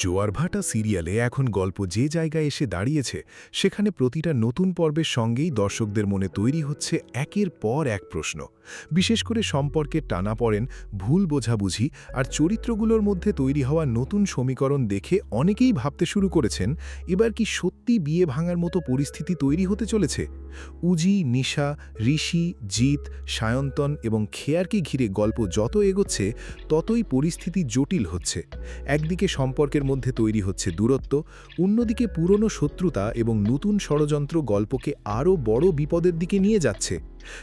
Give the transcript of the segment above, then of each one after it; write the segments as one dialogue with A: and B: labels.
A: জোয়ারভাটা সিরিয়ালে এখন গল্প যে জায়গায় এসে দাঁড়িয়েছে সেখানে প্রতিটা নতুন পর্বের সঙ্গেই দর্শকদের মনে তৈরি হচ্ছে একের পর এক প্রশ্ন। বিশেষ করে সম্পর্কের টানাপড়েন, ভুল বোঝাবুঝি আর চরিত্রগুলোর মধ্যে তৈরি হওয়া নতুন সমীকরণ দেখে অনেকেই ভাবতে শুরু করেছেন, এবার কি সত্যি বিয়ে ভাঙার মতো পরিস্থিতি তৈরি হতে চলেছে। উজি, নিশা, ঋষি, জিত, সায়ন্তন এবং খেয়ারকে ঘিরে গল্প যত এগোচ্ছে ততই পরিস্থিতি জটিল হচ্ছে। একদিকে সম্পর্কের মধ্যে তৈরি হচ্ছে দূরত্ব, অন্যদিকে পুরনো শত্রুতা এবং নতুন ষড়যন্ত্র গল্পকে আরও বড় বিপদের দিকে নিয়ে যাচ্ছে।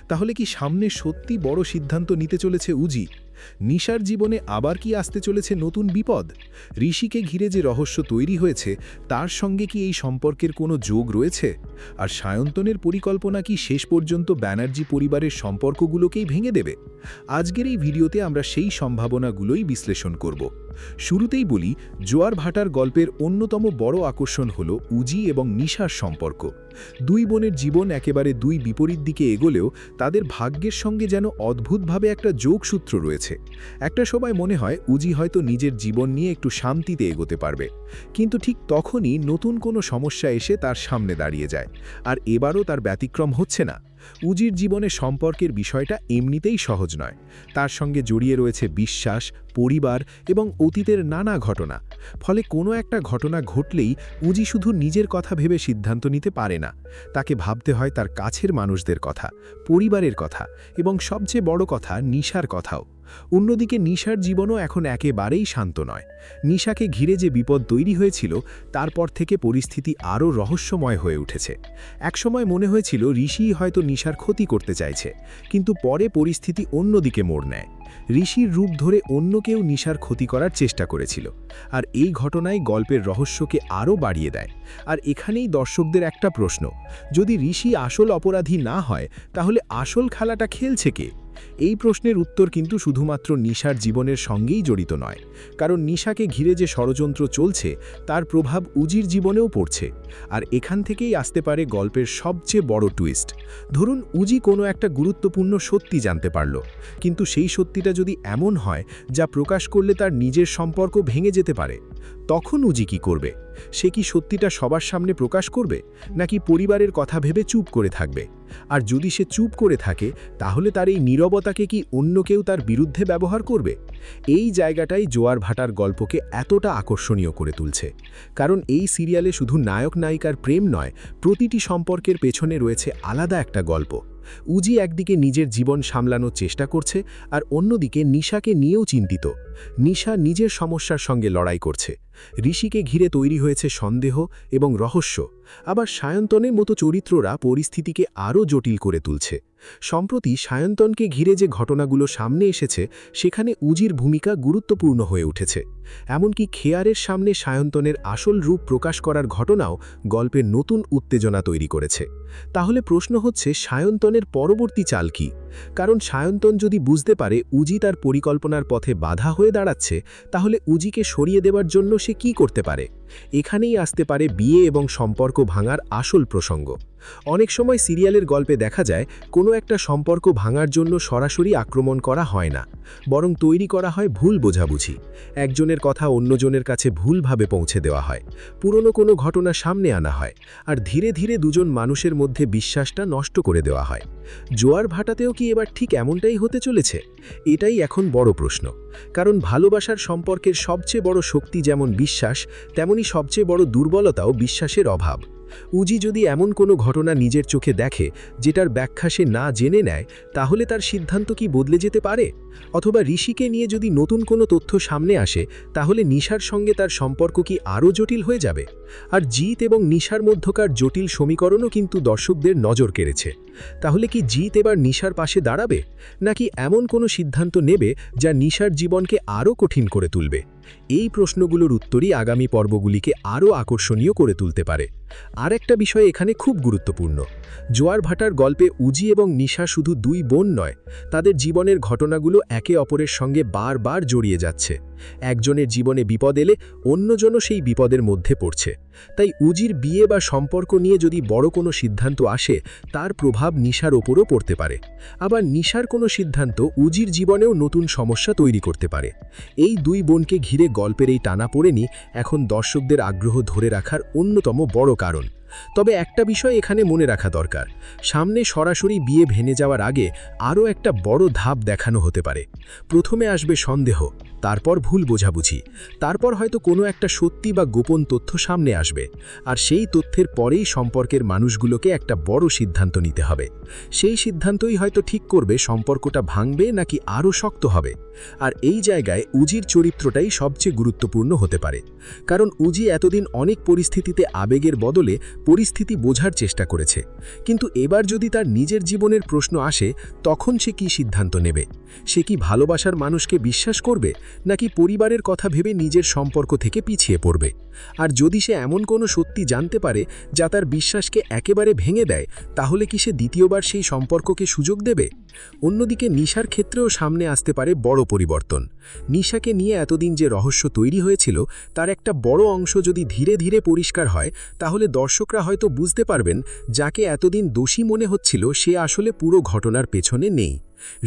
A: তাহলে কি সামনে সত্যি বড় সিদ্ধান্ত নিতে চলেছে উজি? নিশার জীবনে আবার কি আসতে চলেছে নতুন বিপদ? ঋষিকে ঘিরে যে রহস্য তৈরি হয়েছে তার সঙ্গে কি এই সম্পর্কের কোনো যোগ রয়েছে? আর সায়ন্তনের পরিকল্পনা কি শেষ পর্যন্ত ব্যানার্জি পরিবারের সম্পর্কগুলোকেই ভেঙে দেবে? আজকের এই ভিডিওতে আমরা সেই সম্ভাবনাগুলোই বিশ্লেষণ করব। শুরুতেই বলি, জোয়ারভাটার গল্পের অন্যতম বড় আকর্ষণ হল উজি এবং নিশার সম্পর্ক। দুই বোনের জীবন একেবারে দুই বিপরীত দিকে এগোলেও তাদের ভাগ্যের সঙ্গে যেন অদ্ভুতভাবে একটা যোগসূত্র রয়েছে। একটা সময় মনে হয় উজি হয়তো নিজের জীবন নিয়ে একটু শান্তিতে এগোতে পারবে, কিন্তু ঠিক তখনই নতুন কোনো সমস্যা এসে তার সামনে দাঁড়িয়ে যায়। আর এবারও তার ব্যতিক্রম হচ্ছে না। উজির জীবনে সম্পর্কের বিষয়টা এমনিতেই সহজ নয়। তার সঙ্গে জড়িয়ে রয়েছে বিশ্বাস, পরিবার এবং অতীতের নানা ঘটনা। ফলে কোনো একটা ঘটনা ঘটলেই উজি শুধু নিজের কথা ভেবে সিদ্ধান্ত নিতে পারে না। তাকে ভাবতে হয় তার কাছের মানুষদের কথা, পরিবারের কথা এবং সবচেয়ে বড় কথা নিশার কথাও। অন্যদিকে নিশার জীবনও এখন একেবারেই শান্ত নয়। নিশাকে ঘিরে যে বিপদ তৈরি হয়েছিল তারপর থেকে পরিস্থিতি আরও রহস্যময় হয়ে উঠেছে। একসময় মনে হয়েছিল ঋষিই হয়তো নিশার ক্ষতি করতে চাইছে, কিন্তু পরে পরিস্থিতি অন্যদিকে মোড় নেয়। ঋষির রূপ ধরে অন্য কেউ নিশার ক্ষতি করার চেষ্টা করেছিল, আর এই ঘটনায় গল্পের রহস্যকে আরও বাড়িয়ে দেয়। আর এখানেই দর্শকদের একটা প্রশ্ন, যদি ঋষি আসল অপরাধী না হয় তাহলে আসল খেলাটা খেলছে কে? এই প্রশ্নের উত্তর কিন্তু শুধুমাত্র নিশার জীবনের সঙ্গেই জড়িত নয়, কারণ নিশাকে ঘিরে যে ষড়যন্ত্র চলছে তার প্রভাব উজির জীবনেও পড়ছে। আর এখান থেকেই আসতে পারে গল্পের সবচেয়ে বড় টুইস্ট। ধরুন উজি কোনো একটা গুরুত্বপূর্ণ সত্যি জানতে পারল, কিন্তু সেই সত্যিটা যদি এমন হয় যা প্রকাশ করলে তার নিজের সম্পর্ক ভেঙে যেতে পারে, তখন উজি কি করবে? সে কি সত্যিটা সবার সামনে প্রকাশ করবে, নাকি পরিবারের কথা ভেবে চুপ করে থাকবে? আর যদি সে চুপ করে থাকে তাহলে তার এই নীরবতাকে কি অন্য কেউ তার বিরুদ্ধে ব্যবহার করবে? এই জায়গাটাই জোয়ারভাটার গল্পকে এতটা আকর্ষণীয় করে তুলছে। কারণ এই সিরিয়ালে শুধু নায়ক নায়িকার প্রেম নয়, প্রতিটি সম্পর্কের পেছনে রয়েছে আলাদা একটা গল্প। উজি একদিকে নিজের জীবন সামলানোর চেষ্টা করছে, আর অন্যদিকে নিশাকে নিয়েও চিন্তিত। নিশা নিজের সমস্যার সঙ্গে লড়াই করছে। ঋষিকে ঘিরে তৈরি হয়েছে সন্দেহ এবং রহস্য। আবার সায়ন্তনের মতো চরিত্ররা পরিস্থিতিকে আরও জটিল করে তুলছে। সম্প্রতি সায়ন্তনকে ঘিরে যে ঘটনাগুলো সামনে এসেছে সেখানে উজির ভূমিকা গুরুত্বপূর্ণ হয়ে উঠেছে। এমনকি খেয়ারের সামনে সায়ন্তনের আসল রূপ প্রকাশ করার ঘটনাও গল্পের নতুন উত্তেজনা তৈরি করেছে। তাহলে প্রশ্ন হচ্ছে, সায়ন্তনের পরবর্তী চাল কি? কারণ সায়ন্তন যদি বুঝতে পারে উজি তার পরিকল্পনার পথে বাধা হয়ে দাঁড়াচ্ছে, তাহলে উজিকে সরিয়ে দেওয়ার জন্য সে কি করতে পারে? এখানেই আসতে পারে বিয়ে এবং সম্পর্ক ভাঙার আসল প্রসঙ্গ। অনেক সময় সিরিয়ালের গল্পে দেখা যায় কোনো একটা সম্পর্ক ভাঙার জন্য সরাসরি আক্রমণ করা হয় না, বরং তৈরি করা হয় ভুল বোঝাবুঝি। একজনের কথা অন্যজনের কাছে ভুলভাবে পৌঁছে দেওয়া হয়, পুরনো কোনো ঘটনা সামনে আনা হয়, আর ধীরে ধীরে দুজন মানুষের মধ্যে বিশ্বাসটা নষ্ট করে দেওয়া হয়। জোয়ারভাটাতেও কি এবার ঠিক এমনটাই হতে চলেছে? এটাই এখন বড় প্রশ্ন। কারণ ভালোবাসার সম্পর্কের সবচেয়ে বড় শক্তি যেমন বিশ্বাস, তেমনি সবচেয়ে বড় দুর্বলতাও বিশ্বাসের অভাব। উজি যদি এমন কোনো ঘটনা নিজের চোখে দেখে যেটার ব্যাখ্যা সে না জেনে নেয়, তাহলে তার সিদ্ধান্ত কি বদলে যেতে পারে? অথবা ঋষিকে নিয়ে যদি নতুন কোনো তথ্য সামনে আসে, তাহলে নিশার সঙ্গে তার সম্পর্ক কি আরও জটিল হয়ে যাবে? আর জিত এবং নিশার মধ্যকার জটিল সমীকরণও কিন্তু দর্শকদের নজর কেড়েছে। তাহলে কি জিত এবার নিশার পাশে দাঁড়াবে, নাকি এমন কোনো সিদ্ধান্ত নেবে যা নিশার জীবনকে আরও কঠিন করে তুলবে? এই প্রশ্নগুলোর উত্তরই আগামী পর্বগুলিকে আরও আকর্ষণীয় করে তুলতে পারে। আর একটা বিষয় এখানে খুব গুরুত্বপূর্ণ, জোয়ারভাটার গল্পে উজি এবং নিশা শুধু দুই বোন নয়, তাদের জীবনের ঘটনাগুলো একে অপরের সঙ্গে বারবার জড়িয়ে যাচ্ছে।
B: একজনের জীবনে বিপদ এলে অন্যজনও সেই বিপদের মধ্যে পড়ছে। তাই উজির বিয়ে বা সম্পর্ক নিয়ে যদি বড় কোনো সিদ্ধান্ত আসে, তার প্রভাব নিশার ওপরও পড়তে পারে। আবার নিশার কোনো সিদ্ধান্ত উজির জীবনেও নতুন সমস্যা তৈরি করতে পারে। এই দুই বোনকে ঘিরে গল্পের এই টানাপোড়েনই এখন দর্শকদের আগ্রহ ধরে রাখার অন্যতম বড় কারণ। তবে একটা বিষয় এখানে মনে রাখা দরকার, সামনে সরাসরি বিয়ে ভেঙে যাওয়ার আগে আরও একটা বড় ধাপ দেখানো হতে পারে। প্রথমে আসবে সন্দেহ, তারপর ভুল বোঝাবুঝি, তারপর হয়তো কোনো একটা সত্যি বা গোপন তথ্য সামনে আসবে। আর সেই তথ্যের পরেই সম্পর্কের মানুষগুলোকে একটা বড় সিদ্ধান্ত নিতে হবে। সেই সিদ্ধান্তই হয়তো ঠিক করবে সম্পর্কটা ভাঙবে নাকি আরও শক্ত হবে। আর এই জায়গায় উজির চরিত্রটাই সবচেয়ে গুরুত্বপূর্ণ হতে পারে। কারণ উজি এতদিন অনেক পরিস্থিতিতে আবেগের বদলে পরিস্থিতি বোঝার চেষ্টা করেছে। কিন্তু এবার যদি তার নিজের জীবনের প্রশ্ন আসে, তখন সে কি সিদ্ধান্ত নেবে? সে কি ভালোবাসার মানুষকে বিশ্বাস করবে, নাকি পরিবারের কথা ভেবে নিজের সম্পর্ক থেকে পিছিয়ে পড়বে? আর যদি সে এমন কোনো সত্যি জানতে পারে যা তার বিশ্বাসকে একেবারে ভেঙে দেয়, তাহলে কি সে দ্বিতীয়বার সেই সম্পর্ককে সুযোগ দেবে? অন্যদিকে নিশার ক্ষেত্রেও সামনে আসতে পারে বড় পরিবর্তন। নিশাকে নিয়ে এতদিন যে রহস্য তৈরি হয়েছিল, তার একটা বড় অংশ যদি ধীরে ধীরে পরিষ্কার হয়, তাহলে দর্শকরা হয়তো বুঝতে পারবেন যাকে এতদিন দোষী মনে হচ্ছিল সে আসলে পুরো ঘটনার পেছনে নেই।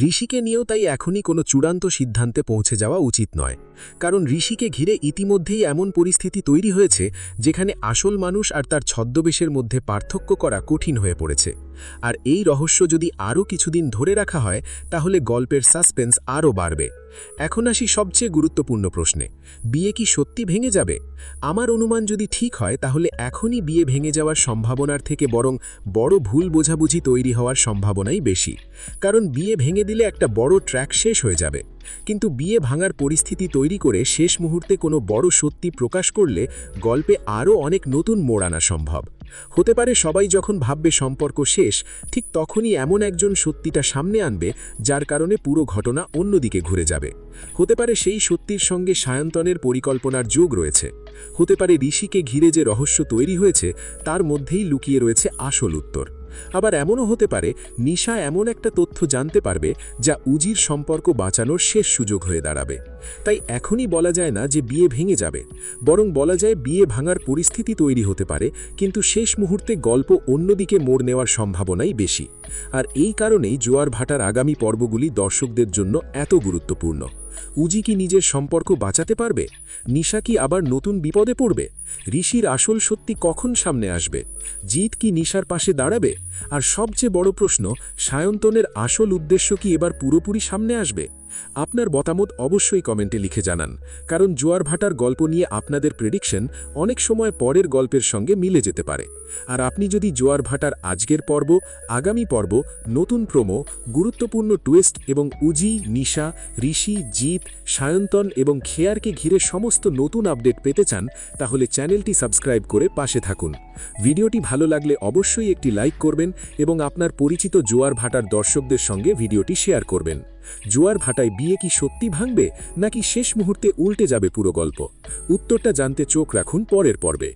B: ঋষিকে নিয়েও তাই এখনই কোনো চূড়ান্ত সিদ্ধান্তে পৌঁছে যাওয়া উচিত নয়। কারণ ঋষিকে ঘিরে ইতিমধ্যেই এমন পরিস্থিতি তৈরি হয়েছে যেখানে আসল মানুষ আর তার ছদ্মবেশের মধ্যে পার্থক্য করা কঠিন হয়ে পড়েছে। আর এই রহস্য যদি আরও কিছুদিন ধরে রাখা হয়, তাহলে গল্পের সাসপেন্স আরও বাড়বে। এখন আসি সবচেয়ে গুরুত্বপূর্ণ প্রশ্নে, বিয়ে কি সত্যি ভেঙে যাবে? আমার অনুমান যদি ঠিক হয়, তাহলে এখনই বিয়ে ভেঙে যাওয়ার সম্ভাবনার থেকে বরং বড় ভুল বোঝাবুঝি তৈরি হওয়ার সম্ভাবনাই বেশি। কারণ বিয়ে ভেঙে দিলে একটা বড় ট্র্যাক শেষ হয়ে যাবে। কিন্তু বিয়ে ভাঙার পরিস্থিতি তৈরি করে শেষ মুহূর্তে কোনো বড় সত্যি প্রকাশ করলে গল্পে আরও অনেক নতুন মোড় আনা সম্ভব। হতে পারে সবাই যখন ভাববে সম্পর্ক শেষ, ঠিক তখনই এমন একজন সত্যিটা সামনে আনবে যার কারণে পুরো ঘটনা অন্যদিকে ঘুরে যাবে। হতে পারে সেই সত্যির সঙ্গে সায়ন্তনের পরিকল্পনার যোগ রয়েছে। হতে পারে ঋষিকে ঘিরে যে রহস্য তৈরি হয়েছে তার মধ্যেই লুকিয়ে রয়েছে আসল উত্তর। আবার এমনও হতে পারে নিশা এমন একটা তথ্য জানতে পারবে যা উজির সম্পর্ক বাঁচানোর শেষ সুযোগ হয়ে দাঁড়াবে। তাই এখনই বলা যায় না যে বিয়ে ভেঙে যাবে, বরং বলা যায় বিয়ে ভাঙার পরিস্থিতি তৈরি হতে পারে, কিন্তু শেষ মুহূর্তে গল্প অন্যদিকে মোড় নেওয়ার সম্ভাবনাই বেশি। আর এই কারণেই জোয়ার ভাটার আগামী পর্বগুলি দর্শকদের জন্য এত গুরুত্বপূর্ণ। উজি কি নিজের সম্পর্ক বাঁচাতে পারবে? নিশা কি আবার নতুন বিপদে পড়বে? ঋষির আসল সত্যি কখন সামনে আসবে? জিত কি নিশার পাশে দাঁড়াবে? আর সবচেয়ে বড় প্রশ্ন, সায়ন্তনের আসল উদ্দেশ্য কি এবার পুরোপুরি সামনে আসবে? আপনার মতামত অবশ্যই কমেন্টে লিখে জানান, কারণ জোয়ার ভাটার গল্প নিয়ে আপনাদের প্রেডিকশন অনেক সময় পরের গল্পের সঙ্গে মিলে যেতে পারে। আর আপনি যদি জোয়ার ভাটার আজকের পর্ব, আগামী পর্ব, নতুন প্রোমো, গুরুত্বপূর্ণ টুইস্ট এবং উজি, নিশা, ঋষি, জিত, সায়ন্তন এবং খেয়ারকে ঘিরে সমস্ত নতুন আপডেট পেতে চান, তাহলে চ্যানেলটি সাবস্ক্রাইব করে পাশে থাকুন। ভিডিওটি ভালো লাগলে অবশ্যই একটি লাইক করবেন এবং আপনার পরিচিত জোয়ার ভাটার দর্শকদের সঙ্গে ভিডিওটি শেয়ার করবেন। জোয়ার ভাটায় বিয়ে কি সত্যি ভাঙবে, নাকি শেষ মুহূর্তে উল্টে যাবে পুরো গল্প? উত্তরটা জানতে চোখ রাখুন পরের পর্বে।